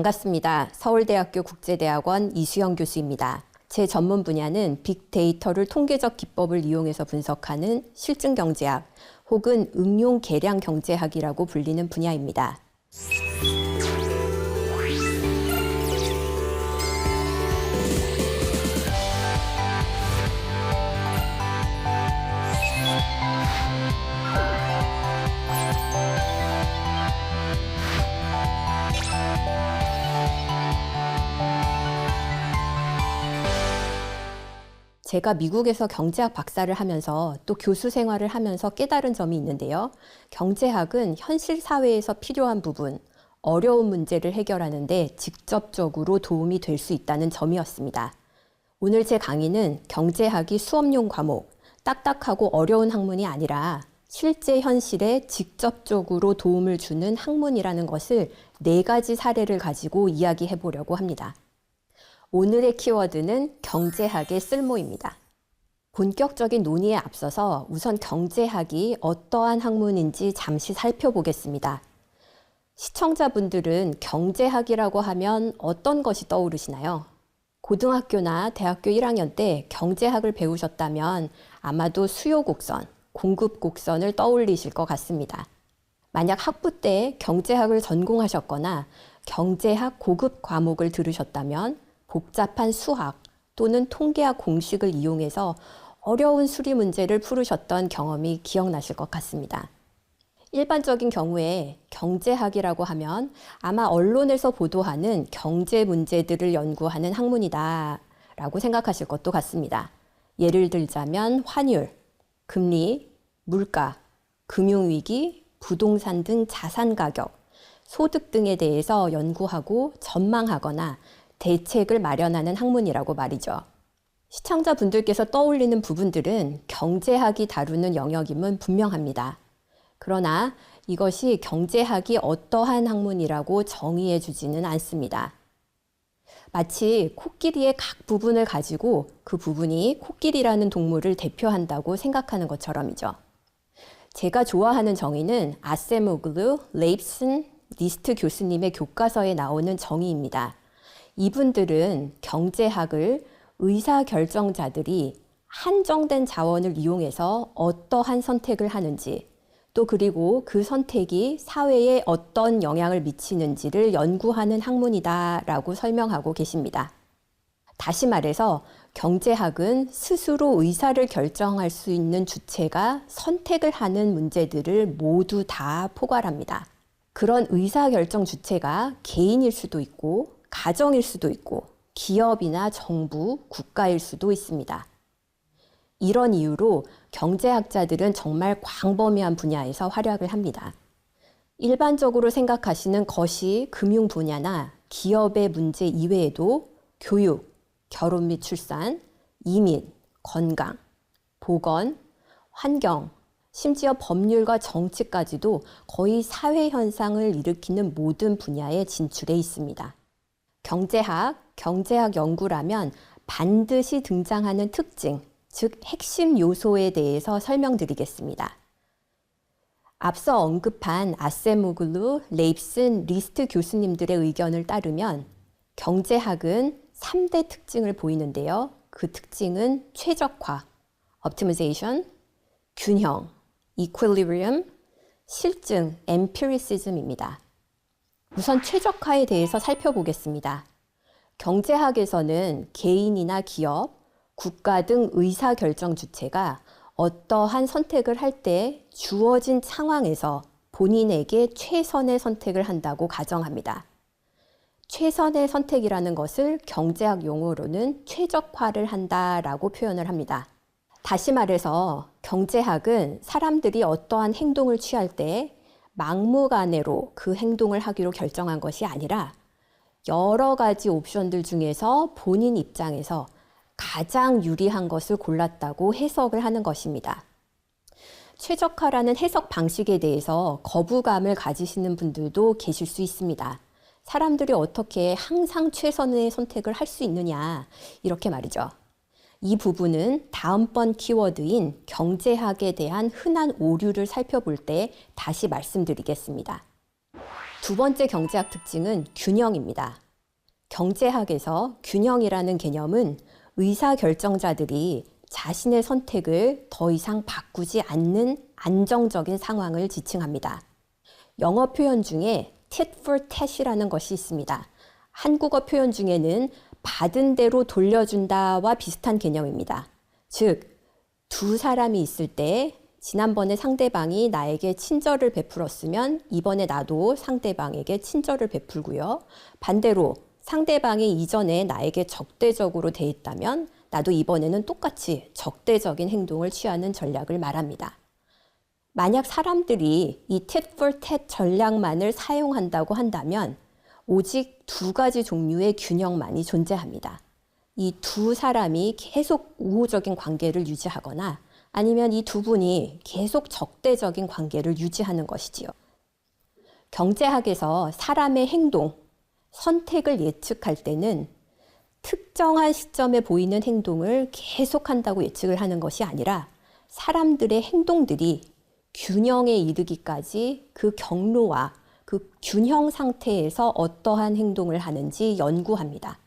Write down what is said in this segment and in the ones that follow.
반갑습니다. 서울대학교 국제대학원 이수영 교수입니다. 제 전문 분야는 빅데이터를 통계적 기법을 이용해서 분석하는 실증경제학 혹은 응용 계량 경제학이라고 불리는 분야입니다. 제가 미국에서 경제학 박사를 하면서 또 교수 생활을 하면서 깨달은 점이 있는데요. 경제학은 현실 사회에서 필요한 부분, 어려운 문제를 해결하는 데 직접적으로 도움이 될 수 있다는 점이었습니다. 오늘 제 강의는 경제학이 수업용 과목, 딱딱하고 어려운 학문이 아니라 실제 현실에 직접적으로 도움을 주는 학문이라는 것을 4가지 사례를 가지고 이야기해 보려고 합니다. 오늘의 키워드는 경제학의 쓸모입니다. 본격적인 논의에 앞서서 우선 경제학이 어떠한 학문인지 잠시 살펴보겠습니다. 시청자분들은 경제학이라고 하면 어떤 것이 떠오르시나요? 고등학교나 대학교 1학년 때 경제학을 배우셨다면 아마도 수요 곡선, 공급 곡선을 떠올리실 것 같습니다. 만약 학부 때 경제학을 전공하셨거나 경제학 고급 과목을 들으셨다면 복잡한 수학 또는 통계학 공식을 이용해서 어려운 수리 문제를 풀으셨던 경험이 기억나실 것 같습니다. 일반적인 경우에 경제학이라고 하면 아마 언론에서 보도하는 경제 문제들을 연구하는 학문이다 라고 생각하실 것도 같습니다. 예를 들자면 환율, 금리, 물가, 금융위기, 부동산 등 자산 가격, 소득 등에 대해서 연구하고 전망하거나 대책을 마련하는 학문이라고 말이죠. 시청자분들께서 떠올리는 부분들은 경제학이 다루는 영역임은 분명합니다. 그러나 이것이 경제학이 어떠한 학문이라고 정의해 주지는 않습니다. 마치 코끼리의 각 부분을 가지고 그 부분이 코끼리라는 동물을 대표한다고 생각하는 것처럼이죠. 제가 좋아하는 정의는 아세모글루, 레입슨, 리스트 교수님의 교과서에 나오는 정의입니다. 이분들은 경제학을 의사결정자들이 한정된 자원을 이용해서 어떠한 선택을 하는지, 또 그리고 그 선택이 사회에 어떤 영향을 미치는지를 연구하는 학문이다라고 설명하고 계십니다. 다시 말해서 경제학은 스스로 의사를 결정할 수 있는 주체가 선택을 하는 문제들을 모두 다 포괄합니다. 그런 의사결정 주체가 개인일 수도 있고 가정일 수도 있고 기업이나 정부, 국가일 수도 있습니다. 이런 이유로 경제학자들은 정말 광범위한 분야에서 활약을 합니다. 일반적으로 생각하시는 것이 금융 분야나 기업의 문제 이외에도 교육, 결혼 및 출산, 이민, 건강, 보건, 환경, 심지어 법률과 정치까지도 거의 사회 현상을 일으키는 모든 분야에 진출해 있습니다. 경제학 연구라면 반드시 등장하는 특징, 즉 핵심 요소에 대해서 설명드리겠습니다. 앞서 언급한 아세모글루, 레입슨, 리스트 교수님들의 의견을 따르면 경제학은 3대 특징을 보이는데요. 그 특징은 최적화, optimization, 균형, equilibrium, 실증, empiricism입니다. 우선 최적화에 대해서 살펴보겠습니다. 경제학에서는 개인이나 기업, 국가 등 의사결정 주체가 어떠한 선택을 할 때 주어진 상황에서 본인에게 최선의 선택을 한다고 가정합니다. 최선의 선택이라는 것을 경제학 용어로는 최적화를 한다라고 표현을 합니다. 다시 말해서 경제학은 사람들이 어떠한 행동을 취할 때 막무가내로 그 행동을 하기로 결정한 것이 아니라 여러 가지 옵션들 중에서 본인 입장에서 가장 유리한 것을 골랐다고 해석을 하는 것입니다. 최적화라는 해석 방식에 대해서 거부감을 가지시는 분들도 계실 수 있습니다. 사람들이 어떻게 항상 최선의 선택을 할 수 있느냐, 이렇게 말이죠. 이 부분은 다음번 키워드인 경제학에 대한 흔한 오류를 살펴볼 때 다시 말씀드리겠습니다. 두 번째 경제학 특징은 균형입니다. 경제학에서 균형이라는 개념은 의사결정자들이 자신의 선택을 더 이상 바꾸지 않는 안정적인 상황을 지칭합니다. 영어 표현 중에 tit for tat이라는 것이 있습니다. 한국어 표현 중에는 받은 대로 돌려준다와 비슷한 개념입니다. 즉, 두 사람이 있을 때 지난번에 상대방이 나에게 친절을 베풀었으면 이번에 나도 상대방에게 친절을 베풀고요. 반대로 상대방이 이전에 나에게 적대적으로 대했다면 나도 이번에는 똑같이 적대적인 행동을 취하는 전략을 말합니다. 만약 사람들이 이 tit for tat 전략만을 사용한다고 한다면 오직 두 가지 종류의 균형만이 존재합니다. 이 두 사람이 계속 우호적인 관계를 유지하거나 아니면 이 두 분이 계속 적대적인 관계를 유지하는 것이지요. 경제학에서 사람의 행동, 선택을 예측할 때는 특정한 시점에 보이는 행동을 계속한다고 예측을 하는 것이 아니라 사람들의 행동들이 균형에 이르기까지 그 경로와 그 균형 상태에서 어떠한 행동을 하는지 연구합니다.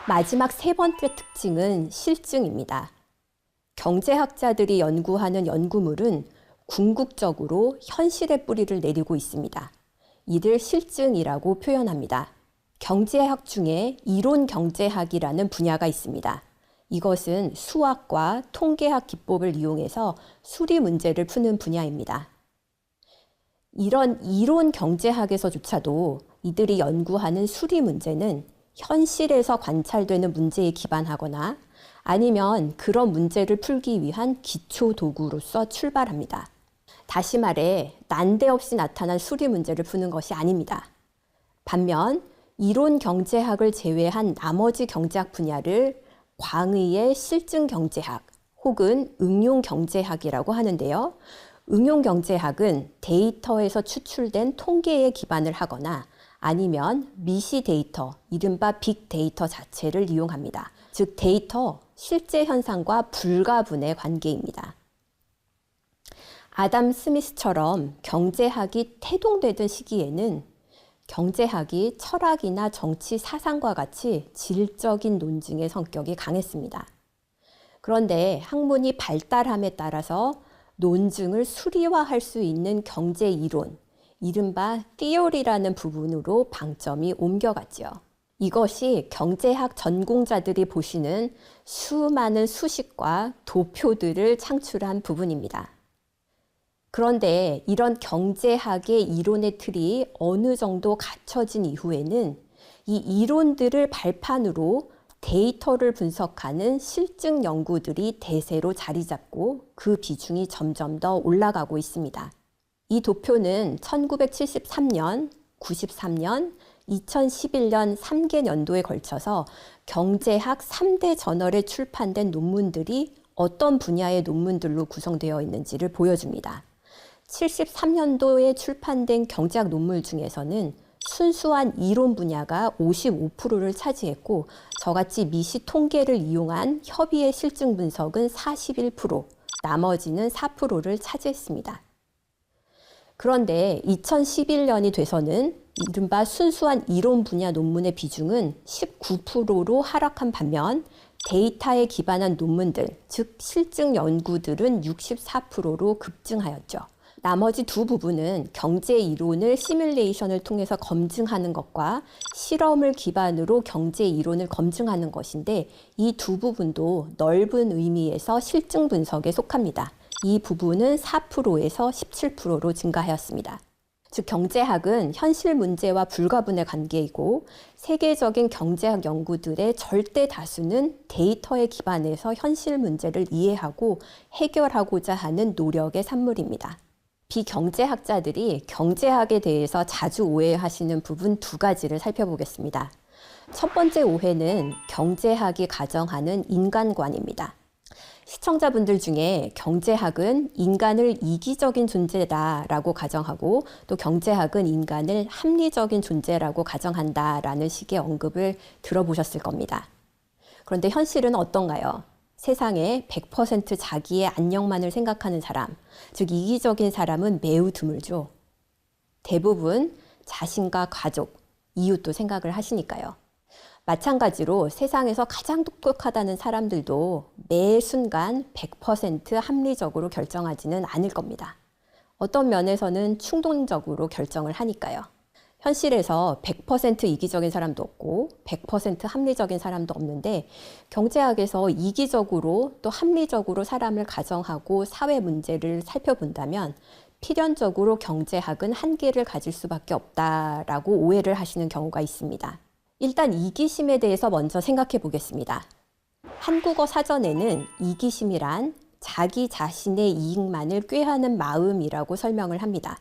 마지막 세 번째 특징은 실증입니다. 경제학자들이 연구하는 연구물은 궁극적으로 현실의 뿌리를 내리고 있습니다. 이를 실증이라고 표현합니다. 경제학 중에 이론 경제학이라는 분야가 있습니다. 이것은 수학과 통계학 기법을 이용해서 수리 문제를 푸는 분야입니다. 이런 이론 경제학에서조차도 이들이 연구하는 수리 문제는 현실에서 관찰되는 문제에 기반하거나 아니면 그런 문제를 풀기 위한 기초 도구로서 출발합니다. 다시 말해 난데없이 나타난 수리 문제를 푸는 것이 아닙니다. 반면 이론 경제학을 제외한 나머지 경제학 분야를 광의의 실증 경제학 혹은 응용 경제학이라고 하는데요. 응용 경제학은 데이터에서 추출된 통계에 기반을 하거나 아니면 미시 데이터, 이른바 빅데이터 자체를 이용합니다. 즉 데이터, 실제 현상과 불가분의 관계입니다. 아담 스미스처럼 경제학이 태동되던 시기에는 경제학이 철학이나 정치 사상과 같이 질적인 논증의 성격이 강했습니다. 그런데 학문이 발달함에 따라서 논증을 수리화할 수 있는 경제 이론, 이른바 theory라는 부분으로 방점이 옮겨갔죠. 이것이 경제학 전공자들이 보시는 수많은 수식과 도표들을 창출한 부분입니다. 그런데 이런 경제학의 이론의 틀이 어느 정도 갖춰진 이후에는 이 이론들을 발판으로 데이터를 분석하는 실증 연구들이 대세로 자리 잡고 그 비중이 점점 더 올라가고 있습니다. 이 도표는 1973년, 93년, 2011년 3개 연도에 걸쳐서 경제학 3대 저널에 출판된 논문들이 어떤 분야의 논문들로 구성되어 있는지를 보여줍니다. 73년도에 출판된 경제학 논문 중에서는 순수한 이론 분야가 55%를 차지했고 저같이 미시 통계를 이용한 협의의 실증 분석은 41%, 나머지는 4%를 차지했습니다. 그런데 2011년이 돼서는 이른바 순수한 이론 분야 논문의 비중은 19%로 하락한 반면 데이터에 기반한 논문들, 즉 실증 연구들은 64%로 급증하였죠. 나머지 두 부분은 경제 이론을 시뮬레이션을 통해서 검증하는 것과 실험을 기반으로 경제 이론을 검증하는 것인데 이 두 부분도 넓은 의미에서 실증 분석에 속합니다. 이 부분은 4%에서 17%로 증가하였습니다. 즉 경제학은 현실 문제와 불가분의 관계이고 세계적인 경제학 연구들의 절대 다수는 데이터에 기반해서 현실 문제를 이해하고 해결하고자 하는 노력의 산물입니다. 비경제학자들이 경제학에 대해서 자주 오해하시는 부분 두 가지를 살펴보겠습니다. 첫 번째 오해는 경제학이 가정하는 인간관입니다. 시청자분들 중에 경제학은 인간을 이기적인 존재다라고 가정하고 또 경제학은 인간을 합리적인 존재라고 가정한다라는 식의 언급을 들어보셨을 겁니다. 그런데 현실은 어떤가요? 세상에 100% 자기의 안녕만을 생각하는 사람, 즉 이기적인 사람은 매우 드물죠. 대부분 자신과 가족, 이웃도 생각을 하시니까요. 마찬가지로 세상에서 가장 똑똑하다는 사람들도 매 순간 100% 합리적으로 결정하지는 않을 겁니다. 어떤 면에서는 충동적으로 결정을 하니까요. 현실에서 100% 이기적인 사람도 없고 100% 합리적인 사람도 없는데 경제학에서 이기적으로 또 합리적으로 사람을 가정하고 사회 문제를 살펴본다면 필연적으로 경제학은 한계를 가질 수밖에 없다라고 오해를 하시는 경우가 있습니다. 일단 이기심에 대해서 먼저 생각해 보겠습니다. 한국어 사전에는 이기심이란 자기 자신의 이익만을 꾀하는 마음이라고 설명을 합니다.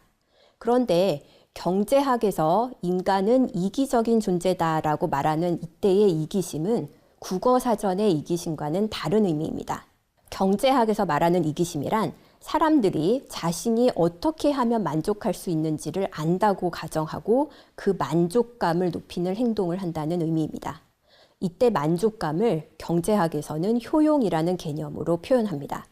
그런데 경제학에서 인간은 이기적인 존재다라고 말하는 이때의 이기심은 국어 사전의 이기심과는 다른 의미입니다. 경제학에서 말하는 이기심이란 사람들이 자신이 어떻게 하면 만족할 수 있는지를 안다고 가정하고 그 만족감을 높이는 행동을 한다는 의미입니다. 이때 만족감을 경제학에서는 효용이라는 개념으로 표현합니다.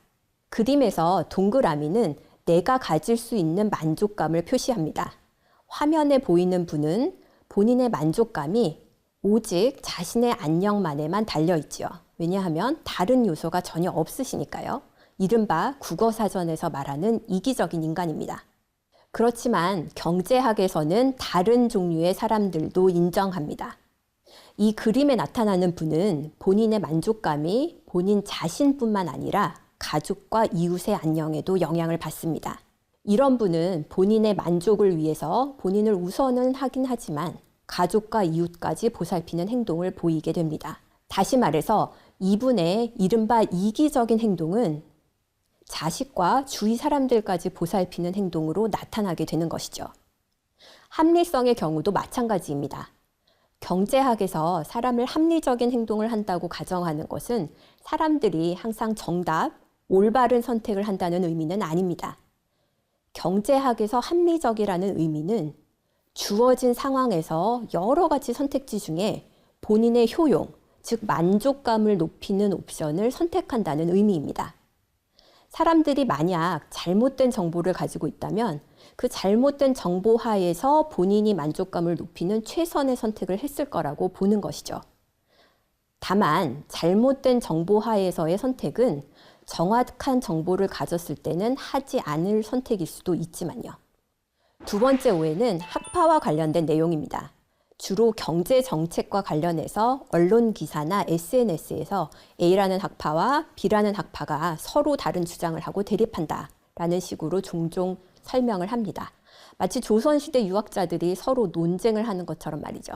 그림에서 동그라미는 내가 가질 수 있는 만족감을 표시합니다. 화면에 보이는 분은 본인의 만족감이 오직 자신의 안녕만에만 달려있지요. 왜냐하면 다른 요소가 전혀 없으시니까요. 이른바 국어사전에서 말하는 이기적인 인간입니다. 그렇지만 경제학에서는 다른 종류의 사람들도 인정합니다. 이 그림에 나타나는 분은 본인의 만족감이 본인 자신뿐만 아니라 가족과 이웃의 안녕에도 영향을 받습니다. 이런 분은 본인의 만족을 위해서 본인을 우선은 하긴 하지만 가족과 이웃까지 보살피는 행동을 보이게 됩니다. 다시 말해서 이분의 이른바 이기적인 행동은 자식과 주위 사람들까지 보살피는 행동으로 나타나게 되는 것이죠. 합리성의 경우도 마찬가지입니다. 경제학에서 사람을 합리적인 행동을 한다고 가정하는 것은 사람들이 항상 정답, 올바른 선택을 한다는 의미는 아닙니다. 경제학에서 합리적이라는 의미는 주어진 상황에서 여러 가지 선택지 중에 본인의 효용, 즉 만족감을 높이는 옵션을 선택한다는 의미입니다. 사람들이 만약 잘못된 정보를 가지고 있다면 그 잘못된 정보 하에서 본인이 만족감을 높이는 최선의 선택을 했을 거라고 보는 것이죠. 다만 잘못된 정보 하에서의 선택은 정확한 정보를 가졌을 때는 하지 않을 선택일 수도 있지만요. 두 번째 오해는 학파와 관련된 내용입니다. 주로 경제 정책과 관련해서 언론 기사나 SNS에서 A라는 학파와 B라는 학파가 서로 다른 주장을 하고 대립한다라는 식으로 종종 설명을 합니다. 마치 조선시대 유학자들이 서로 논쟁을 하는 것처럼 말이죠.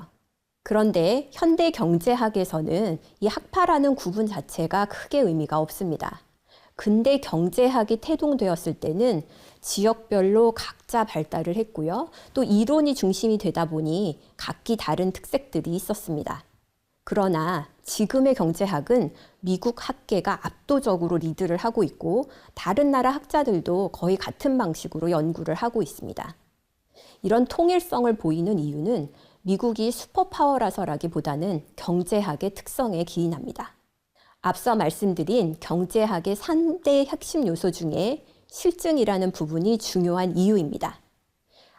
그런데 현대 경제학에서는 이 학파라는 구분 자체가 크게 의미가 없습니다. 근대 경제학이 태동되었을 때는 지역별로 각자 발달을 했고요. 또 이론이 중심이 되다 보니 각기 다른 특색들이 있었습니다. 그러나 지금의 경제학은 미국 학계가 압도적으로 리드를 하고 있고 다른 나라 학자들도 거의 같은 방식으로 연구를 하고 있습니다. 이런 통일성을 보이는 이유는 미국이 슈퍼파워라서라기보다는 경제학의 특성에 기인합니다. 앞서 말씀드린 경제학의 3대 핵심 요소 중에 실증이라는 부분이 중요한 이유입니다.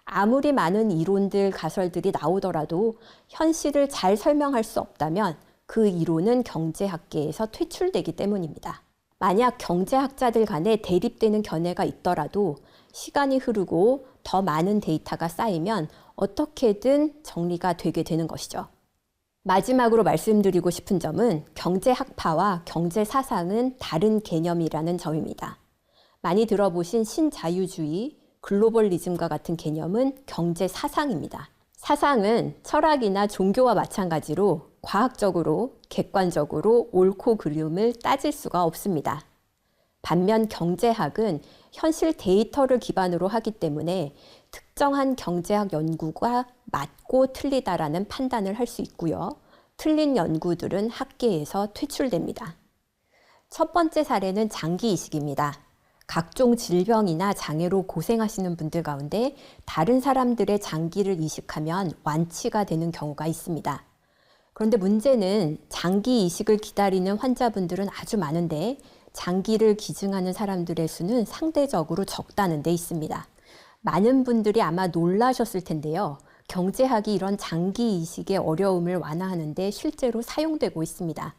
아무리 많은 이론들, 가설들이 나오더라도 현실을 잘 설명할 수 없다면 그 이론은 경제학계에서 퇴출되기 때문입니다. 만약 경제학자들 간에 대립되는 견해가 있더라도 시간이 흐르고 더 많은 데이터가 쌓이면 어떻게든 정리가 되게 되는 것이죠. 마지막으로 말씀드리고 싶은 점은 경제학파와 경제사상은 다른 개념이라는 점입니다. 많이 들어보신 신자유주의, 글로벌리즘과 같은 개념은 경제사상입니다. 사상은 철학이나 종교와 마찬가지로 과학적으로, 객관적으로 옳고 그름을 따질 수가 없습니다. 반면 경제학은 현실 데이터를 기반으로 하기 때문에 특정한 경제학 연구가 맞고 틀리다라는 판단을 할 수 있고요. 틀린 연구들은 학계에서 퇴출됩니다. 첫 번째 사례는 장기 이식입니다. 각종 질병이나 장애로 고생하시는 분들 가운데 다른 사람들의 장기를 이식하면 완치가 되는 경우가 있습니다. 그런데 문제는 장기 이식을 기다리는 환자분들은 아주 많은데 장기를 기증하는 사람들의 수는 상대적으로 적다는 데 있습니다. 많은 분들이 아마 놀라셨을 텐데요. 경제학이 이런 장기 이식의 어려움을 완화하는 데 실제로 사용되고 있습니다.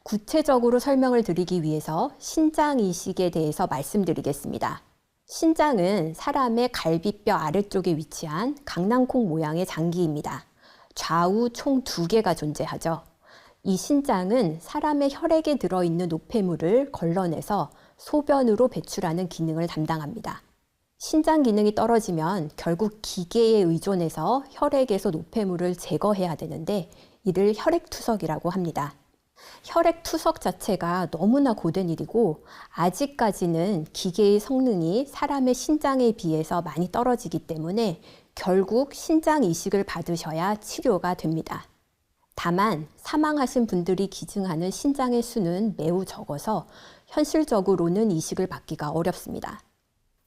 구체적으로 설명을 드리기 위해서 신장 이식에 대해서 말씀드리겠습니다. 신장은 사람의 갈비뼈 아래쪽에 위치한 강낭콩 모양의 장기입니다. 좌우 총 2개가 존재하죠. 이 신장은 사람의 혈액에 들어있는 노폐물을 걸러내서 소변으로 배출하는 기능을 담당합니다. 신장 기능이 떨어지면 결국 기계에 의존해서 혈액에서 노폐물을 제거해야 되는데 이를 혈액투석이라고 합니다. 혈액투석 자체가 너무나 고된 일이고 아직까지는 기계의 성능이 사람의 신장에 비해서 많이 떨어지기 때문에 결국 신장 이식을 받으셔야 치료가 됩니다. 다만 사망하신 분들이 기증하는 신장의 수는 매우 적어서 현실적으로는 이식을 받기가 어렵습니다.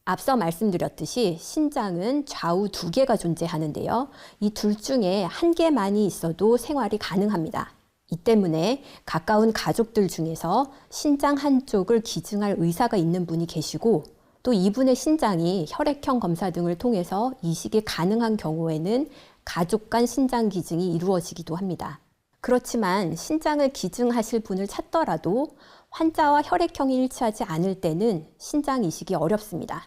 앞서 말씀드렸듯이 신장은 좌우 2개가 존재하는데요. 이 둘 중에 1개만이 있어도 생활이 가능합니다. 이 때문에 가까운 가족들 중에서 신장 한쪽을 기증할 의사가 있는 분이 계시고 또 이분의 신장이 혈액형 검사 등을 통해서 이식이 가능한 경우에는 가족 간 신장 기증이 이루어지기도 합니다. 그렇지만 신장을 기증하실 분을 찾더라도 환자와 혈액형이 일치하지 않을 때는 신장 이식이 어렵습니다.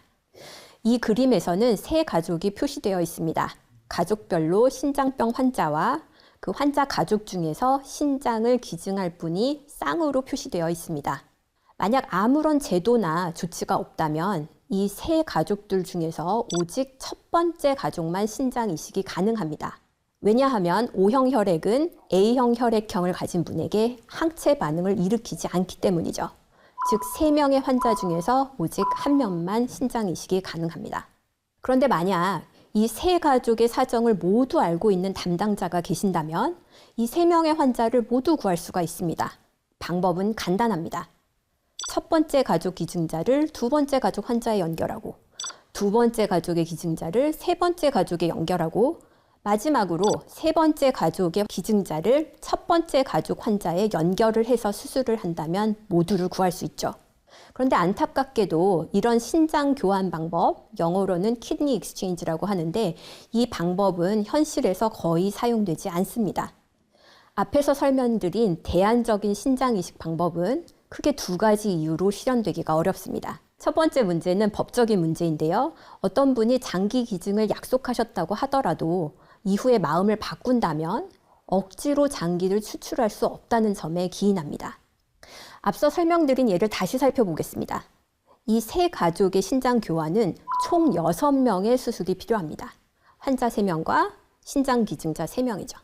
이 그림에서는 3가족이 표시되어 있습니다. 가족별로 신장병 환자와 그 환자 가족 중에서 신장을 기증할 분이 쌍으로 표시되어 있습니다. 만약 아무런 제도나 조치가 없다면 이 3가족들 중에서 오직 첫 번째 가족만 신장 이식이 가능합니다. 왜냐하면 O형 혈액은 A형 혈액형을 가진 분에게 항체 반응을 일으키지 않기 때문이죠. 즉 3명의 환자 중에서 오직 1명만 신장 이식이 가능합니다. 그런데 만약 이 3가족의 사정을 모두 알고 있는 담당자가 계신다면 이 3명의 환자를 모두 구할 수가 있습니다. 방법은 간단합니다. 첫 번째 가족 기증자를 2번째 가족 환자에 연결하고 2번째 가족의 기증자를 3번째 가족에 연결하고 마지막으로 3번째 가족의 기증자를 첫 번째 가족 환자에 연결을 해서 수술을 한다면 모두를 구할 수 있죠. 그런데 안타깝게도 이런 신장 교환 방법, 영어로는 키드니 익스체인지라고 하는데 이 방법은 현실에서 거의 사용되지 않습니다. 앞에서 설명드린 대안적인 신장 이식 방법은 크게 2가지 이유로 실현되기가 어렵습니다. 첫 번째 문제는 법적인 문제인데요. 어떤 분이 장기 기증을 약속하셨다고 하더라도 이후에 마음을 바꾼다면 억지로 장기를 추출할 수 없다는 점에 기인합니다. 앞서 설명드린 예를 다시 살펴보겠습니다. 이 3가족의 신장 교환은 총 6명의 수술이 필요합니다. 환자 3명과 신장 기증자 3명이죠.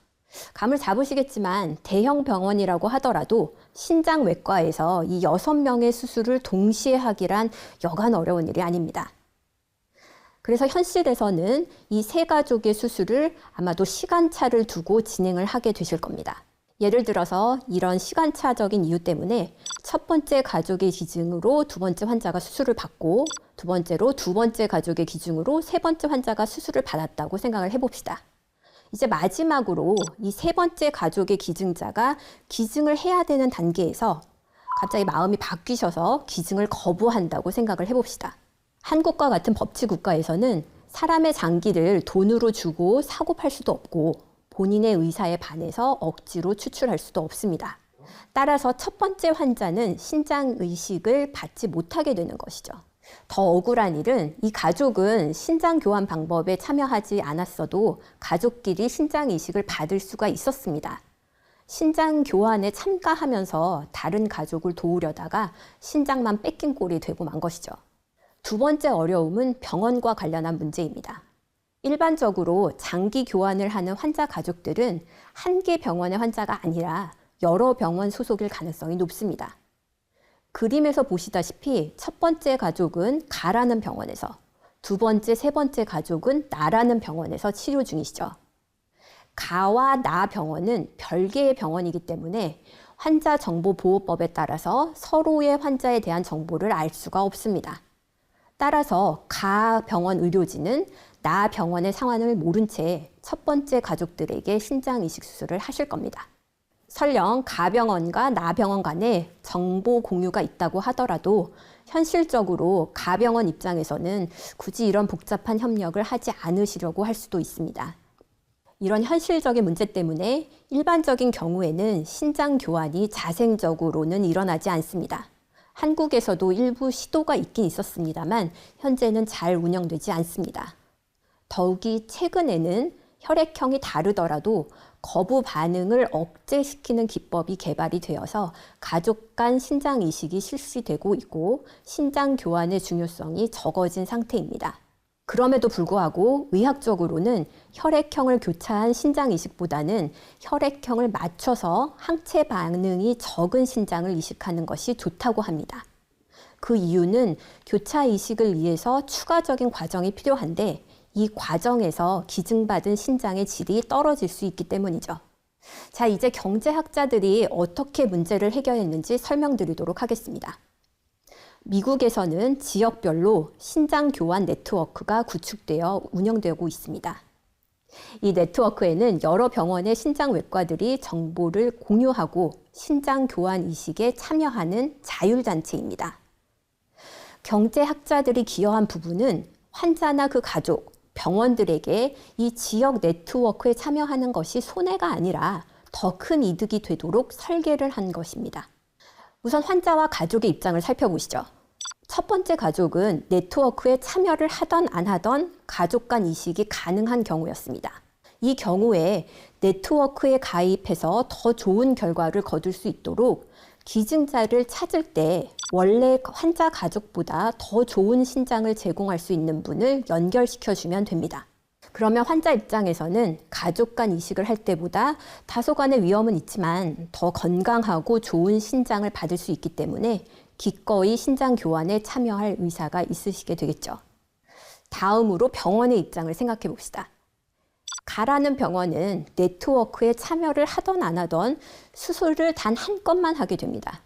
감을 잡으시겠지만 대형 병원이라고 하더라도 신장 외과에서 이 6명의 수술을 동시에 하기란 여간 어려운 일이 아닙니다. 그래서 현실에서는 이 3가족의 수술을 아마도 시간차를 두고 진행을 하게 되실 겁니다. 예를 들어서 이런 시간차적인 이유 때문에 첫 번째 가족의 기증으로 2번째 환자가 수술을 받고 2번째로 2번째 가족의 기증으로 3번째 환자가 수술을 받았다고 생각을 해봅시다. 이제 마지막으로 이 3번째 가족의 기증자가 기증을 해야 되는 단계에서 갑자기 마음이 바뀌셔서 기증을 거부한다고 생각을 해봅시다. 한국과 같은 법치 국가에서는 사람의 장기를 돈으로 주고 사고 팔 수도 없고 본인의 의사에 반해서 억지로 추출할 수도 없습니다. 따라서 첫 번째 환자는 신장 이식을 받지 못하게 되는 것이죠. 더 억울한 일은 이 가족은 신장 교환 방법에 참여하지 않았어도 가족끼리 신장 이식을 받을 수가 있었습니다. 신장 교환에 참가하면서 다른 가족을 도우려다가 신장만 뺏긴 꼴이 되고 만 것이죠. 2번째 어려움은 병원과 관련한 문제입니다. 일반적으로 장기 교환을 하는 환자 가족들은 한 개 병원의 환자가 아니라 여러 병원 소속일 가능성이 높습니다. 그림에서 보시다시피 첫 번째 가족은 가라는 병원에서, 2번째, 3번째 가족은 나라는 병원에서 치료 중이시죠. 가와 나 병원은 별개의 병원이기 때문에 환자정보보호법에 따라서 서로의 환자에 대한 정보를 알 수가 없습니다. 따라서 가 병원 의료진은 나 병원의 상황을 모른 채 첫 번째 가족들에게 신장 이식 수술을 하실 겁니다. 설령 가 병원과 나 병원 간에 정보 공유가 있다고 하더라도 현실적으로 가 병원 입장에서는 굳이 이런 복잡한 협력을 하지 않으시려고 할 수도 있습니다. 이런 현실적인 문제 때문에 일반적인 경우에는 신장 교환이 자생적으로는 일어나지 않습니다. 한국에서도 일부 시도가 있긴 있었습니다만 현재는 잘 운영되지 않습니다. 더욱이 최근에는 혈액형이 다르더라도 거부 반응을 억제시키는 기법이 개발이 되어서 가족 간 신장 이식이 실시되고 있고 신장 교환의 중요성이 적어진 상태입니다. 그럼에도 불구하고 의학적으로는 혈액형을 교차한 신장 이식보다는 혈액형을 맞춰서 항체 반응이 적은 신장을 이식하는 것이 좋다고 합니다. 그 이유는 교차 이식을 위해서 추가적인 과정이 필요한데 이 과정에서 기증받은 신장의 질이 떨어질 수 있기 때문이죠. 자, 이제 경제학자들이 어떻게 문제를 해결했는지 설명드리도록 하겠습니다. 미국에서는 지역별로 신장 교환 네트워크가 구축되어 운영되고 있습니다. 이 네트워크에는 여러 병원의 신장외과들이 정보를 공유하고 신장 교환 이식에 참여하는 자율단체입니다. 경제학자들이 기여한 부분은 환자나 그 가족, 병원들에게 이 지역 네트워크에 참여하는 것이 손해가 아니라 더 큰 이득이 되도록 설계를 한 것입니다. 우선 환자와 가족의 입장을 살펴보시죠. 첫 번째 가족은 네트워크에 참여를 하던 안 하던 가족 간 이식이 가능한 경우였습니다. 이 경우에 네트워크에 가입해서 더 좋은 결과를 거둘 수 있도록 기증자를 찾을 때 원래 환자 가족보다 더 좋은 신장을 제공할 수 있는 분을 연결시켜주면 됩니다. 그러면 환자 입장에서는 가족 간 이식을 할 때보다 다소간의 위험은 있지만 더 건강하고 좋은 신장을 받을 수 있기 때문에 기꺼이 신장 교환에 참여할 의사가 있으시게 되겠죠. 다음으로 병원의 입장을 생각해 봅시다. 가라는 병원은 네트워크에 참여를 하던 안 하던 수술을 단 한 건만 하게 됩니다.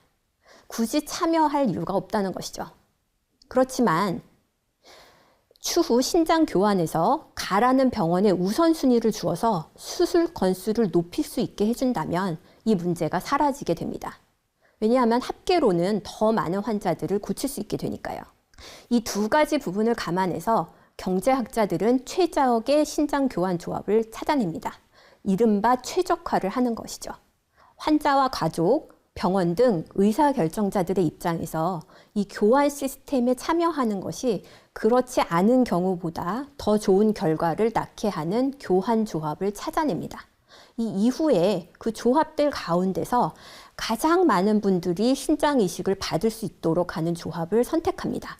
굳이 참여할 이유가 없다는 것이죠. 그렇지만 추후 신장 교환에서 가라는 병원에 우선순위를 주어서 수술 건수를 높일 수 있게 해준다면 이 문제가 사라지게 됩니다. 왜냐하면 합계로는 더 많은 환자들을 고칠 수 있게 되니까요. 이 두 가지 부분을 감안해서 경제학자들은 최적의 신장 교환 조합을 찾아냅니다. 이른바 최적화를 하는 것이죠. 환자와 가족, 병원 등 의사결정자들의 입장에서 이 교환 시스템에 참여하는 것이 그렇지 않은 경우보다 더 좋은 결과를 낳게 하는 교환 조합을 찾아냅니다. 이 이후에 그 조합들 가운데서 가장 많은 분들이 신장 이식을 받을 수 있도록 하는 조합을 선택합니다.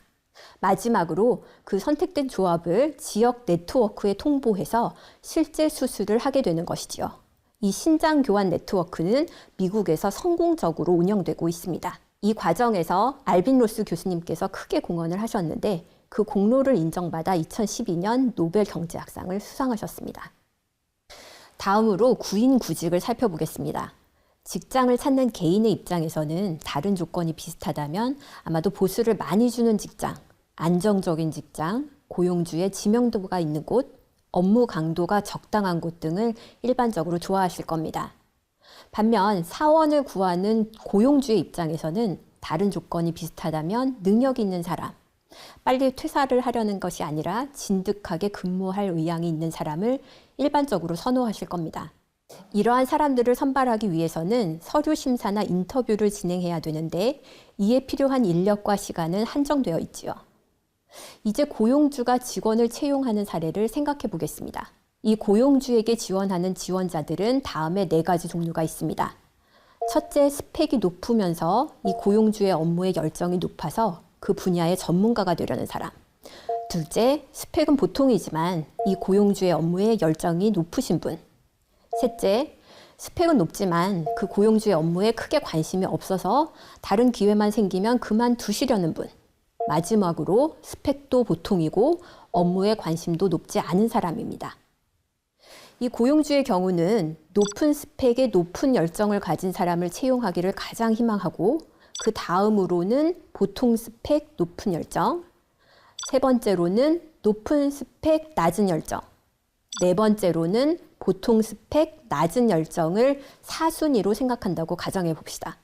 마지막으로 그 선택된 조합을 지역 네트워크에 통보해서 실제 수술을 하게 되는 것이지요. 이 신장 교환 네트워크는 미국에서 성공적으로 운영되고 있습니다. 이 과정에서 알빈 로스 교수님께서 크게 공헌을 하셨는데 그 공로를 인정받아 2012년 노벨 경제학상을 수상하셨습니다. 다음으로 구인구직을 살펴보겠습니다. 직장을 찾는 개인의 입장에서는 다른 조건이 비슷하다면 아마도 보수를 많이 주는 직장, 안정적인 직장, 고용주의 지명도가 있는 곳, 업무 강도가 적당한 곳 등을 일반적으로 좋아하실 겁니다. 반면 사원을 구하는 고용주의 입장에서는 다른 조건이 비슷하다면 능력 있는 사람, 빨리 퇴사를 하려는 것이 아니라 진득하게 근무할 의향이 있는 사람을 일반적으로 선호하실 겁니다. 이러한 사람들을 선발하기 위해서는 서류 심사나 인터뷰를 진행해야 되는데 이에 필요한 인력과 시간은 한정되어 있지요. 이제 고용주가 직원을 채용하는 사례를 생각해 보겠습니다. 이 고용주에게 지원하는 지원자들은 다음에 4가지 종류가 있습니다. 첫째, 스펙이 높으면서 이 고용주의 업무에 열정이 높아서 그 분야의 전문가가 되려는 사람. 둘째, 스펙은 보통이지만 이 고용주의 업무에 열정이 높으신 분. 셋째, 스펙은 높지만 그 고용주의 업무에 크게 관심이 없어서 다른 기회만 생기면 그만두시려는 분. 마지막으로 스펙도 보통이고 업무에 관심도 높지 않은 사람입니다. 이 고용주의 경우는 높은 스펙에 높은 열정을 가진 사람을 채용하기를 가장 희망하고 그 다음으로는 보통 스펙, 높은 열정, 세 번째로는 높은 스펙, 낮은 열정, 네 번째로는 보통 스펙, 낮은 열정을 4순위로 생각한다고 가정해 봅시다.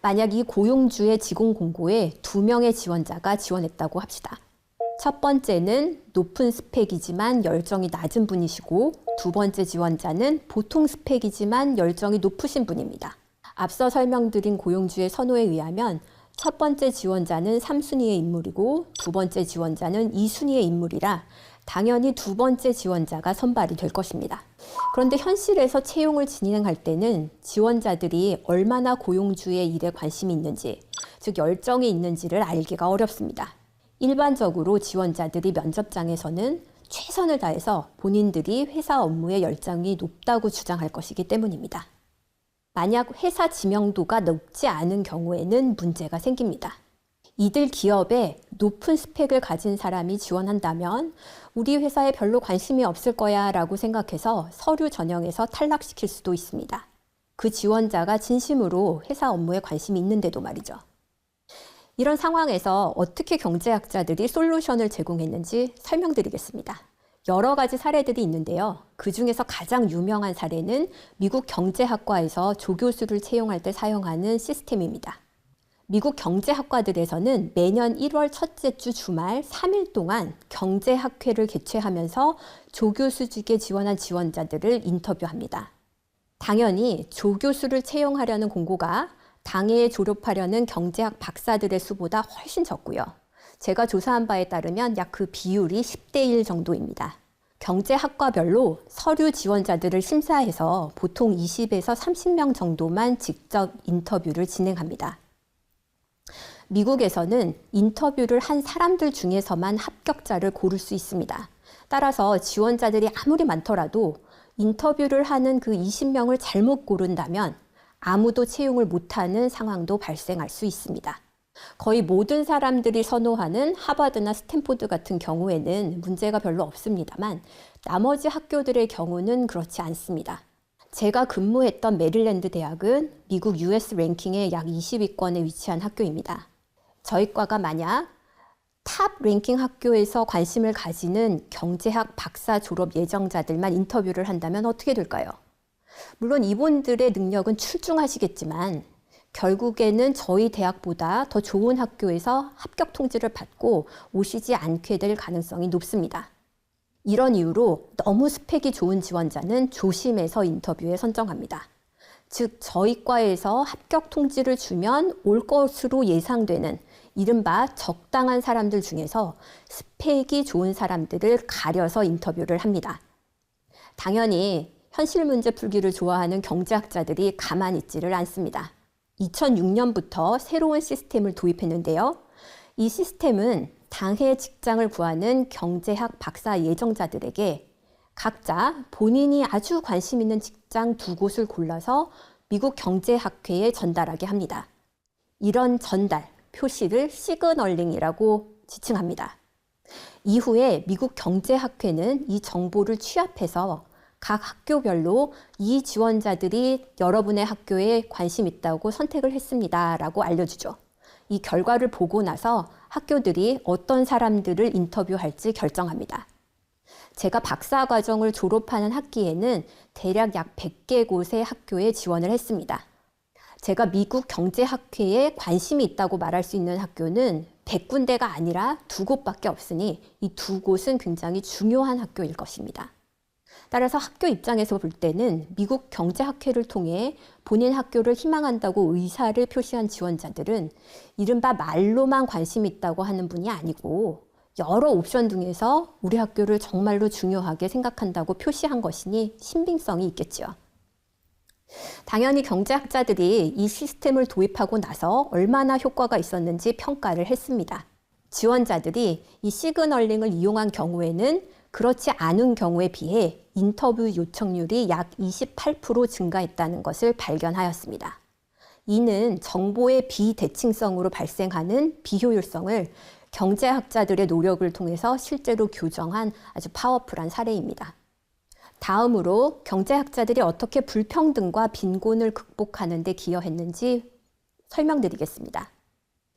만약 이 고용주의 직원 공고에 2명의 지원자가 지원했다고 합시다. 첫 번째는 높은 스펙이지만 열정이 낮은 분이시고, 두 번째 지원자는 보통 스펙이지만 열정이 높으신 분입니다. 앞서 설명드린 고용주의 선호에 의하면 첫 번째 지원자는 3순위의 인물이고 두 번째 지원자는 2순위의 인물이라 당연히 두 번째 지원자가 선발이 될 것입니다. 그런데 현실에서 채용을 진행할 때는 지원자들이 얼마나 고용주의 일에 관심이 있는지, 즉 열정이 있는지를 알기가 어렵습니다. 일반적으로 지원자들이 면접장에서는 최선을 다해서 본인들이 회사 업무에 열정이 높다고 주장할 것이기 때문입니다. 만약 회사 지명도가 높지 않은 경우에는 문제가 생깁니다. 이들 기업에 높은 스펙을 가진 사람이 지원한다면 우리 회사에 별로 관심이 없을 거야 라고 생각해서 서류 전형에서 탈락시킬 수도 있습니다. 그 지원자가 진심으로 회사 업무에 관심이 있는데도 말이죠. 이런 상황에서 어떻게 경제학자들이 솔루션을 제공했는지 설명드리겠습니다. 여러 가지 사례들이 있는데요. 그 중에서 가장 유명한 사례는 미국 경제학과에서 조교수를 채용할 때 사용하는 시스템입니다. 미국 경제학과들에서는 매년 1월 첫째 주 주말 3일 동안 경제학회를 개최하면서 조교수직에 지원한 지원자들을 인터뷰합니다. 당연히 조교수를 채용하려는 공고가 당해에 졸업하려는 경제학 박사들의 수보다 훨씬 적고요. 제가 조사한 바에 따르면 약 그 비율이 10대 1 정도입니다. 경제학과별로 서류 지원자들을 심사해서 보통 20에서 30명 정도만 직접 인터뷰를 진행합니다. 미국에서는 인터뷰를 한 사람들 중에서만 합격자를 고를 수 있습니다. 따라서 지원자들이 아무리 많더라도 인터뷰를 하는 그 20명을 잘못 고른다면 아무도 채용을 못하는 상황도 발생할 수 있습니다. 거의 모든 사람들이 선호하는 하버드나 스탠포드 같은 경우에는 문제가 별로 없습니다만 나머지 학교들의 경우는 그렇지 않습니다. 제가 근무했던 메릴랜드 대학은 미국 US 랭킹의 약 20위권에 위치한 학교입니다. 저희 과가 만약 탑 랭킹 학교에서 관심을 가지는 경제학 박사 졸업 예정자들만 인터뷰를 한다면 어떻게 될까요? 물론 이분들의 능력은 출중하시겠지만 결국에는 저희 대학보다 더 좋은 학교에서 합격 통지를 받고 오시지 않게 될 가능성이 높습니다. 이런 이유로 너무 스펙이 좋은 지원자는 조심해서 인터뷰에 선정합니다. 즉, 저희 과에서 합격 통지를 주면 올 것으로 예상되는 이른바 적당한 사람들 중에서 스펙이 좋은 사람들을 가려서 인터뷰를 합니다. 당연히 현실 문제 풀기를 좋아하는 경제학자들이 가만히 있지를 않습니다. 2006년부터 새로운 시스템을 도입했는데요. 이 시스템은 당해 직장을 구하는 경제학 박사 예정자들에게 각자 본인이 아주 관심 있는 직장 2곳을 골라서 미국 경제학회에 전달하게 합니다. 이런 전달, 표시를 시그널링이라고 지칭합니다. 이후에 미국 경제학회는 이 정보를 취합해서 각 학교별로 이 지원자들이 여러분의 학교에 관심 있다고 선택을 했습니다 라고 알려주죠. 이 결과를 보고 나서 학교들이 어떤 사람들을 인터뷰할지 결정합니다. 제가 박사 과정을 졸업하는 학기에는 대략 약 100개 곳의 학교에 지원을 했습니다. 제가 미국 경제학회에 관심이 있다고 말할 수 있는 학교는 100군데가 아니라 2곳밖에 없으니 이 2곳은 굉장히 중요한 학교일 것입니다. 따라서 학교 입장에서 볼 때는 미국 경제학회를 통해 본인 학교를 희망한다고 의사를 표시한 지원자들은 이른바 말로만 관심 있다고 하는 분이 아니고 여러 옵션 중에서 우리 학교를 정말로 중요하게 생각한다고 표시한 것이니 신빙성이 있겠죠. 당연히 경제학자들이 이 시스템을 도입하고 나서 얼마나 효과가 있었는지 평가를 했습니다. 지원자들이 이 시그널링을 이용한 경우에는 그렇지 않은 경우에 비해 인터뷰 요청률이 약 28% 증가했다는 것을 발견하였습니다. 이는 정보의 비대칭성으로 발생하는 비효율성을 경제학자들의 노력을 통해서 실제로 교정한 아주 파워풀한 사례입니다. 다음으로 경제학자들이 어떻게 불평등과 빈곤을 극복하는 데 기여했는지 설명드리겠습니다.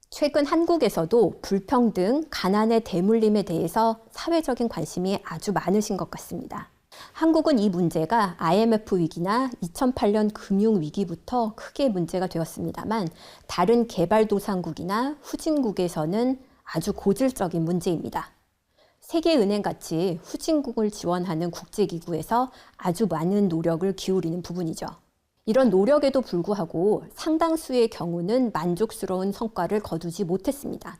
최근 한국에서도 불평등, 가난의 대물림에 대해서 사회적인 관심이 아주 많으신 것 같습니다. 한국은 이 문제가 IMF 위기나 2008년 금융위기부터 크게 문제가 되었습니다만 다른 개발도상국이나 후진국에서는 아주 고질적인 문제입니다. 세계은행같이 후진국을 지원하는 국제기구에서 아주 많은 노력을 기울이는 부분이죠. 이런 노력에도 불구하고 상당수의 경우는 만족스러운 성과를 거두지 못했습니다.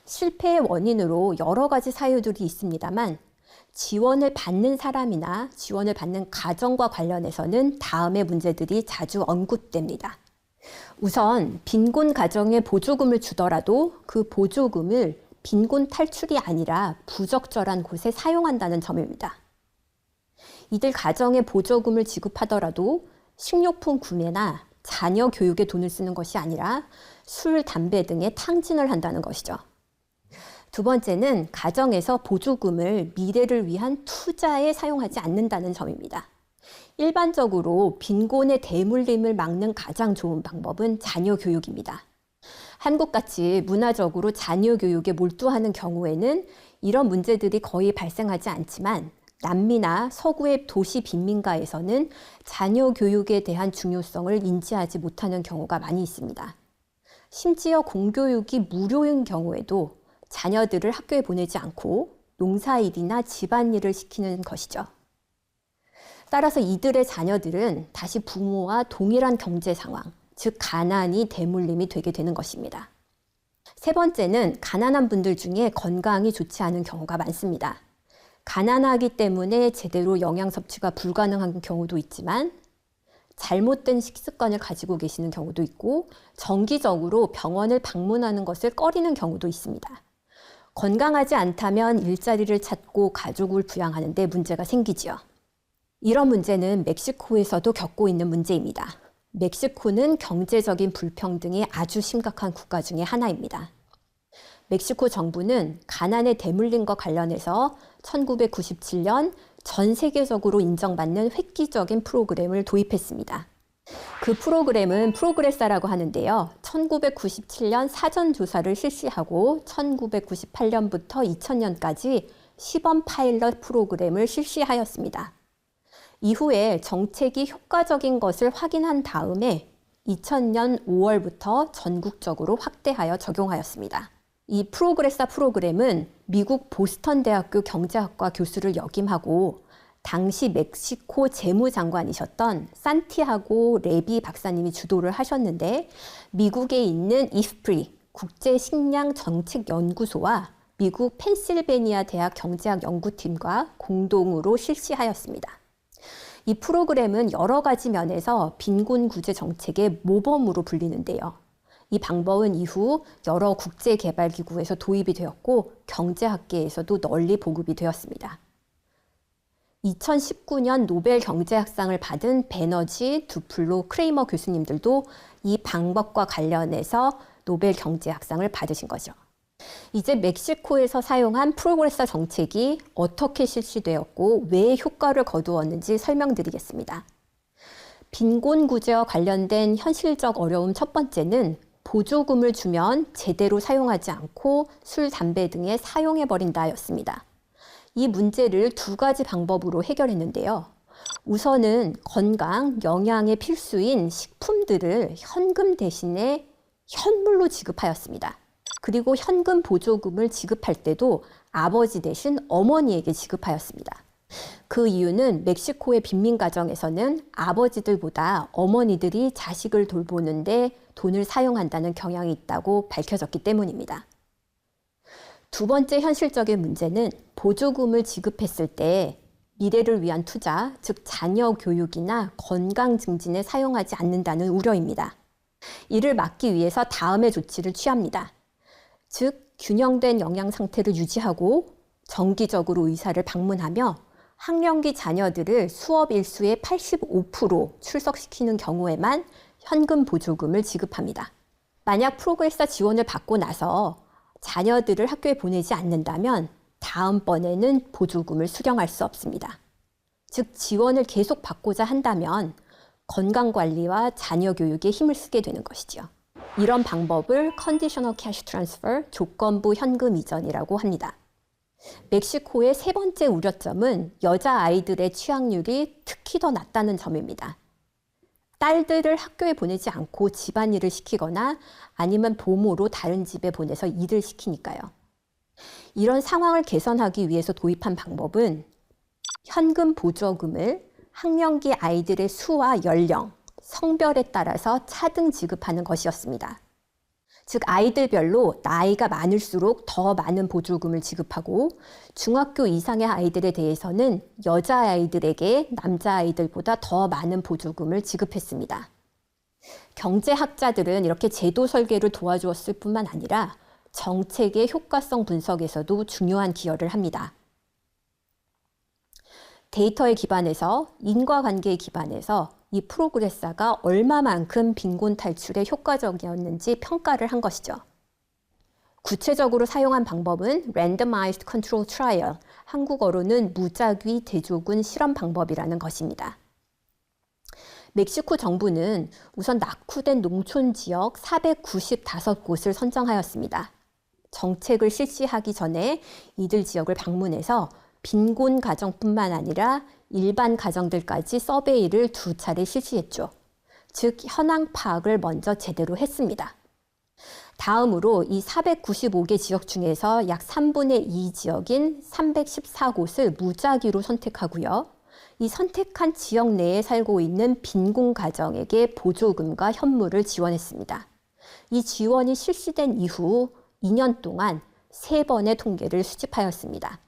실패의 원인으로 여러 가지 사유들이 있습니다만 지원을 받는 사람이나 지원을 받는 가정과 관련해서는 다음의 문제들이 자주 언급됩니다. 우선 빈곤 가정에 보조금을 주더라도 그 보조금을 빈곤 탈출이 아니라 부적절한 곳에 사용한다는 점입니다. 이들 가정에 보조금을 지급하더라도 식료품 구매나 자녀 교육에 돈을 쓰는 것이 아니라 술, 담배 등에 탕진을 한다는 것이죠. 두 번째는 가정에서 보조금을 미래를 위한 투자에 사용하지 않는다는 점입니다. 일반적으로 빈곤의 대물림을 막는 가장 좋은 방법은 자녀 교육입니다. 한국같이 문화적으로 자녀 교육에 몰두하는 경우에는 이런 문제들이 거의 발생하지 않지만 남미나 서구의 도시 빈민가에서는 자녀 교육에 대한 중요성을 인지하지 못하는 경우가 많이 있습니다. 심지어 공교육이 무료인 경우에도 자녀들을 학교에 보내지 않고 농사일이나 집안일을 시키는 것이죠. 따라서 이들의 자녀들은 다시 부모와 동일한 경제 상황, 즉 가난이 대물림이 되게 되는 것입니다. 세 번째는 가난한 분들 중에 건강이 좋지 않은 경우가 많습니다. 가난하기 때문에 제대로 영양 섭취가 불가능한 경우도 있지만 잘못된 식습관을 가지고 계시는 경우도 있고 정기적으로 병원을 방문하는 것을 꺼리는 경우도 있습니다. 건강하지 않다면 일자리를 찾고 가족을 부양하는 데 문제가 생기지요. 이런 문제는 멕시코에서도 겪고 있는 문제입니다. 멕시코는 경제적인 불평등이 아주 심각한 국가 중에 하나입니다. 멕시코 정부는 가난에 대물림과 관련해서 1997년 전 세계적으로 인정받는 획기적인 프로그램을 도입했습니다. 그 프로그램은 프로그레사라고 하는데요. 1997년 사전조사를 실시하고 1998년부터 2000년까지 시범 파일럿 프로그램을 실시하였습니다. 이후에 정책이 효과적인 것을 확인한 다음에 2000년 5월부터 전국적으로 확대하여 적용하였습니다. 이 프로그레사 프로그램은 미국 보스턴 대학교 경제학과 교수를 역임하고 당시 멕시코 재무장관이셨던 산티아고 레비 박사님이 주도를 하셨는데 미국에 있는 IFPRI 국제식량정책연구소와 미국 펜실베니아 대학 경제학 연구팀과 공동으로 실시하였습니다. 이 프로그램은 여러 가지 면에서 빈곤구제 정책의 모범으로 불리는데요. 이 방법은 이후 여러 국제개발기구에서 도입이 되었고 경제학계에서도 널리 보급이 되었습니다. 2019년 노벨 경제학상을 받은 베너지, 두플로, 크레이머 교수님들도 이 방법과 관련해서 노벨 경제학상을 받으신 거죠. 이제 멕시코에서 사용한 프로그레사 정책이 어떻게 실시되었고 왜 효과를 거두었는지 설명드리겠습니다. 빈곤 구제와 관련된 현실적 어려움 첫 번째는 보조금을 주면 제대로 사용하지 않고 술, 담배 등에 사용해버린다였습니다. 이 문제를 두 가지 방법으로 해결했는데요. 우선은 건강, 영양에 필수인 식품들을 현금 대신에 현물로 지급하였습니다. 그리고 현금 보조금을 지급할 때도 아버지 대신 어머니에게 지급하였습니다. 그 이유는 멕시코의 빈민 가정에서는 아버지들보다 어머니들이 자식을 돌보는데 돈을 사용한다는 경향이 있다고 밝혀졌기 때문입니다. 두 번째 현실적인 문제는 보조금을 지급했을 때 미래를 위한 투자, 즉 자녀 교육이나 건강 증진에 사용하지 않는다는 우려입니다. 이를 막기 위해서 다음의 조치를 취합니다. 즉 균형된 영양 상태를 유지하고 정기적으로 의사를 방문하며 학령기 자녀들을 수업 일수의 85% 출석시키는 경우에만 현금 보조금을 지급합니다. 만약 프로그레사 지원을 받고 나서 자녀들을 학교에 보내지 않는다면 다음번에는 보조금을 수령할 수 없습니다. 즉 지원을 계속 받고자 한다면 건강관리와 자녀 교육에 힘을 쓰게 되는 것이죠. 이런 방법을 컨디셔널 캐시 트랜스퍼, 조건부 현금 이전이라고 합니다. 멕시코의 세 번째 우려점은 여자아이들의 취학률이 특히 더 낮다는 점입니다. 딸들을 학교에 보내지 않고 집안일을 시키거나 아니면 보모로 다른 집에 보내서 일을 시키니까요. 이런 상황을 개선하기 위해서 도입한 방법은 현금 보조금을 학령기 아이들의 수와 연령, 성별에 따라서 차등 지급하는 것이었습니다. 즉 아이들별로 나이가 많을수록 더 많은 보조금을 지급하고 중학교 이상의 아이들에 대해서는 여자아이들에게 남자아이들보다 더 많은 보조금을 지급했습니다. 경제학자들은 이렇게 제도 설계를 도와주었을 뿐만 아니라 정책의 효과성 분석에서도 중요한 기여를 합니다. 데이터에 기반해서 인과관계에 기반해서 이 프로그레사가 얼마만큼 빈곤 탈출에 효과적이었는지 평가를 한 것이죠. 구체적으로 사용한 방법은 Randomized Control Trial, 한국어로는 무작위 대조군 실험 방법이라는 것입니다. 멕시코 정부는 우선 낙후된 농촌 지역 495곳을 선정하였습니다. 정책을 실시하기 전에 이들 지역을 방문해서 빈곤 가정뿐만 아니라 일반 가정들까지 서베이를 2차례 실시했죠. 즉 현황 파악을 먼저 제대로 했습니다. 다음으로 이 495개 지역 중에서 약 3분의 2 지역인 314곳을 무작위로 선택하고요. 이 선택한 지역 내에 살고 있는 빈곤 가정에게 보조금과 현물을 지원했습니다. 이 지원이 실시된 이후 2년 동안 3번의 통계를 수집하였습니다.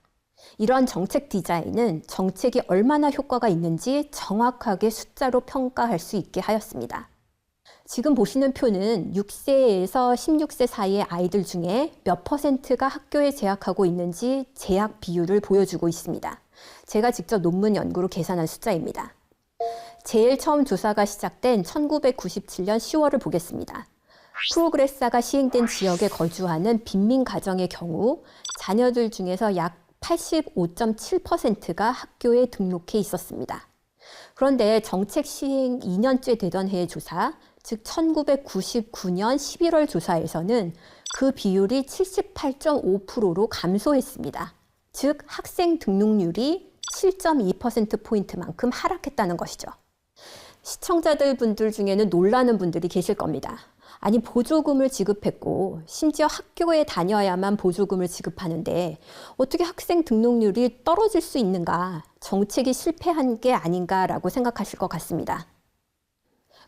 이러한 정책 디자인은 정책이 얼마나 효과가 있는지 정확하게 숫자로 평가할 수 있게 하였습니다. 지금 보시는 표는 6세에서 16세 사이의 아이들 중에 몇 %가 학교에 재학하고 있는지 재학 비율을 보여주고 있습니다. 제가 직접 논문 연구로 계산한 숫자입니다. 제일 처음 조사가 시작된 1997년 10월을 보겠습니다. 프로그레사가 시행된 지역에 거주하는 빈민 가정의 경우 자녀들 중에서 약 85.7%가 학교에 등록해 있었습니다. 그런데 정책 시행 2년째 되던 해의 조사, 즉 1999년 11월 조사에서는 그 비율이 78.5%로 감소했습니다. 즉 학생 등록률이 7.2%포인트만큼 하락했다는 것이죠. 시청자들 분들 중에는 놀라는 분들이 계실 겁니다. 아니 보조금을 지급했고 심지어 학교에 다녀야만 보조금을 지급하는데 어떻게 학생 등록률이 떨어질 수 있는가? 정책이 실패한 게 아닌가라고 생각하실 것 같습니다.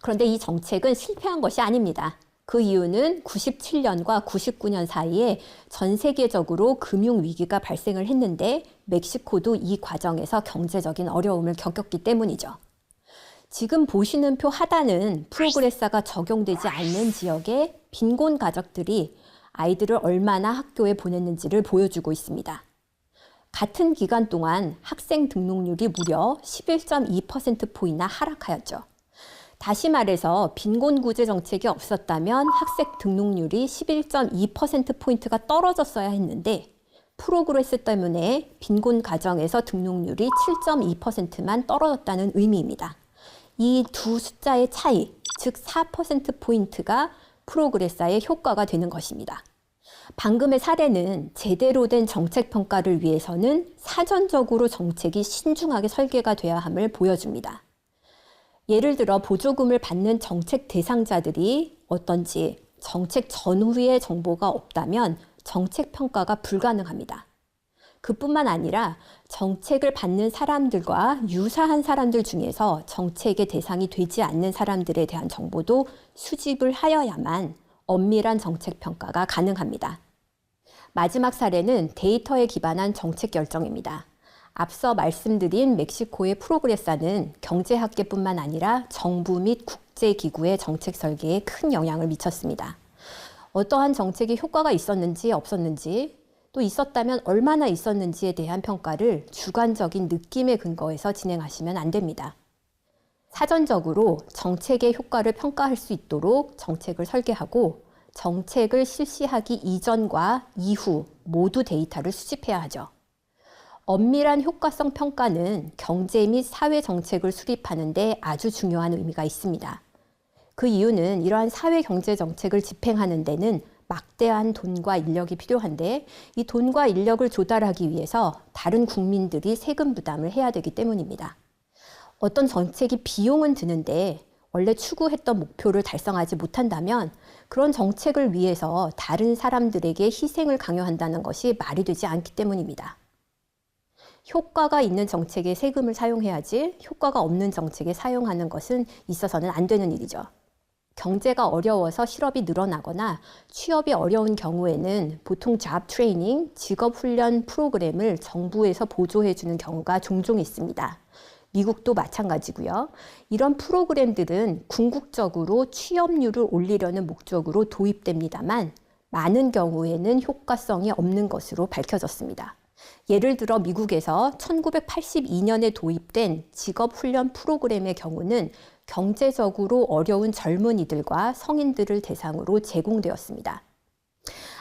그런데 이 정책은 실패한 것이 아닙니다. 그 이유는 97년과 99년 사이에 전 세계적으로 금융위기가 발생을 했는데 멕시코도 이 과정에서 경제적인 어려움을 겪었기 때문이죠. 지금 보시는 표 하단은 프로그레사가 적용되지 않는 지역의 빈곤 가족들이 아이들을 얼마나 학교에 보냈는지를 보여주고 있습니다. 같은 기간 동안 학생 등록률이 무려 11.2%포인트나 하락하였죠. 다시 말해서 빈곤구제 정책이 없었다면 학생 등록률이 11.2%포인트가 떨어졌어야 했는데 프로그레스 때문에 빈곤 가정에서 등록률이 7.2%만 떨어졌다는 의미입니다. 이 두 숫자의 차이, 즉 4%포인트가 프로그레사의 효과가 되는 것입니다. 방금의 사례는 제대로 된 정책 평가를 위해서는 사전적으로 정책이 신중하게 설계가 돼야 함을 보여줍니다. 예를 들어 보조금을 받는 정책 대상자들이 어떤지 정책 전후의 정보가 없다면 정책 평가가 불가능합니다. 그뿐만 아니라 정책을 받는 사람들과 유사한 사람들 중에서 정책의 대상이 되지 않는 사람들에 대한 정보도 수집을 하여야만 엄밀한 정책 평가가 가능합니다. 마지막 사례는 데이터에 기반한 정책 결정입니다. 앞서 말씀드린 멕시코의 프로그레사는 경제학계뿐만 아니라 정부 및 국제기구의 정책 설계에 큰 영향을 미쳤습니다. 어떠한 정책이 효과가 있었는지 없었는지 또 있었다면 얼마나 있었는지에 대한 평가를 주관적인 느낌에 근거해서 진행하시면 안 됩니다. 사전적으로 정책의 효과를 평가할 수 있도록 정책을 설계하고 정책을 실시하기 이전과 이후 모두 데이터를 수집해야 하죠. 엄밀한 효과성 평가는 경제 및 사회 정책을 수립하는 데 아주 중요한 의미가 있습니다. 그 이유는 이러한 사회 경제 정책을 집행하는 데는 막대한 돈과 인력이 필요한데 이 돈과 인력을 조달하기 위해서 다른 국민들이 세금 부담을 해야 되기 때문입니다. 어떤 정책이 비용은 드는데 원래 추구했던 목표를 달성하지 못한다면 그런 정책을 위해서 다른 사람들에게 희생을 강요한다는 것이 말이 되지 않기 때문입니다. 효과가 있는 정책에 세금을 사용해야지 효과가 없는 정책에 사용하는 것은 있어서는 안 되는 일이죠. 경제가 어려워서 실업이 늘어나거나 취업이 어려운 경우에는 보통 잡 트레이닝, 직업 훈련 프로그램을 정부에서 보조해주는 경우가 종종 있습니다. 미국도 마찬가지고요. 이런 프로그램들은 궁극적으로 취업률을 올리려는 목적으로 도입됩니다만 많은 경우에는 효과성이 없는 것으로 밝혀졌습니다. 예를 들어 미국에서 1982년에 도입된 직업훈련 프로그램의 경우는 경제적으로 어려운 젊은이들과 성인들을 대상으로 제공되었습니다.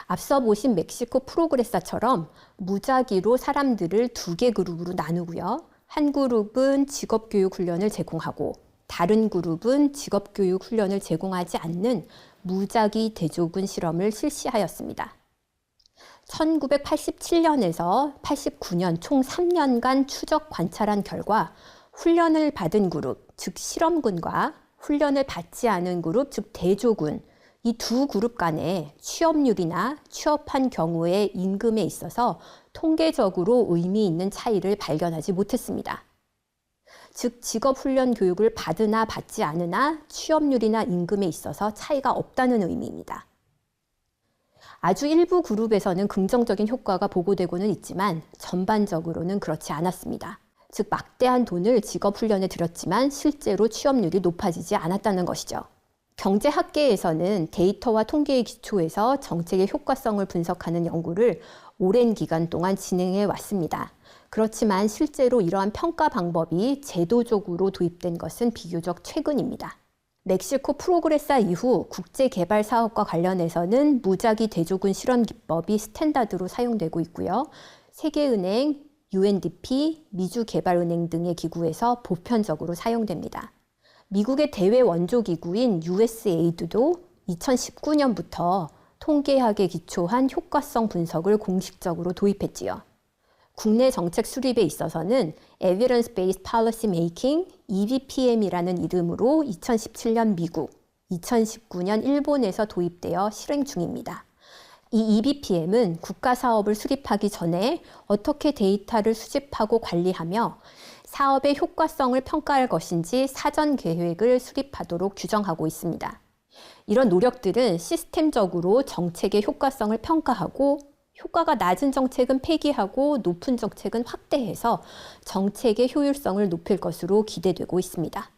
앞서 보신 멕시코 프로그레사처럼 무작위로 사람들을 2개 그룹으로 나누고요. 한 그룹은 직업교육 훈련을 제공하고 다른 그룹은 직업교육 훈련을 제공하지 않는 무작위 대조군 실험을 실시하였습니다. 1987년에서 89년 총 3년간 추적 관찰한 결과 훈련을 받은 그룹, 즉 실험군과 훈련을 받지 않은 그룹, 즉 대조군, 이 두 그룹 간의 취업률이나 취업한 경우의 임금에 있어서 통계적으로 의미 있는 차이를 발견하지 못했습니다. 즉 직업훈련 교육을 받으나 받지 않으나 취업률이나 임금에 있어서 차이가 없다는 의미입니다. 아주 일부 그룹에서는 긍정적인 효과가 보고되고는 있지만 전반적으로는 그렇지 않았습니다. 즉 막대한 돈을 직업훈련에 들였지만 실제로 취업률이 높아지지 않았다는 것이죠. 경제학계에서는 데이터와 통계의 기초에서 정책의 효과성을 분석하는 연구를 오랜 기간 동안 진행해 왔습니다. 그렇지만 실제로 이러한 평가 방법이 제도적으로 도입된 것은 비교적 최근입니다. 멕시코 프로그레사 이후 국제개발사업과 관련해서는 무작위 대조군 실험 기법이 스탠다드로 사용되고 있고요. 세계은행, UNDP, 미주개발은행 등의 기구에서 보편적으로 사용됩니다. 미국의 대외 원조기구인 USAID도 2019년부터 통계학에 기초한 효과성 분석을 공식적으로 도입했지요. 국내 정책 수립에 있어서는 Evidence-Based Policy Making, EBPM이라는 이름으로 2017년 미국, 2019년 일본에서 도입되어 실행 중입니다. 이 EBPM은 국가 사업을 수립하기 전에 어떻게 데이터를 수집하고 관리하며 사업의 효과성을 평가할 것인지 사전 계획을 수립하도록 규정하고 있습니다. 이런 노력들은 시스템적으로 정책의 효과성을 평가하고 효과가 낮은 정책은 폐기하고 높은 정책은 확대해서 정책의 효율성을 높일 것으로 기대되고 있습니다.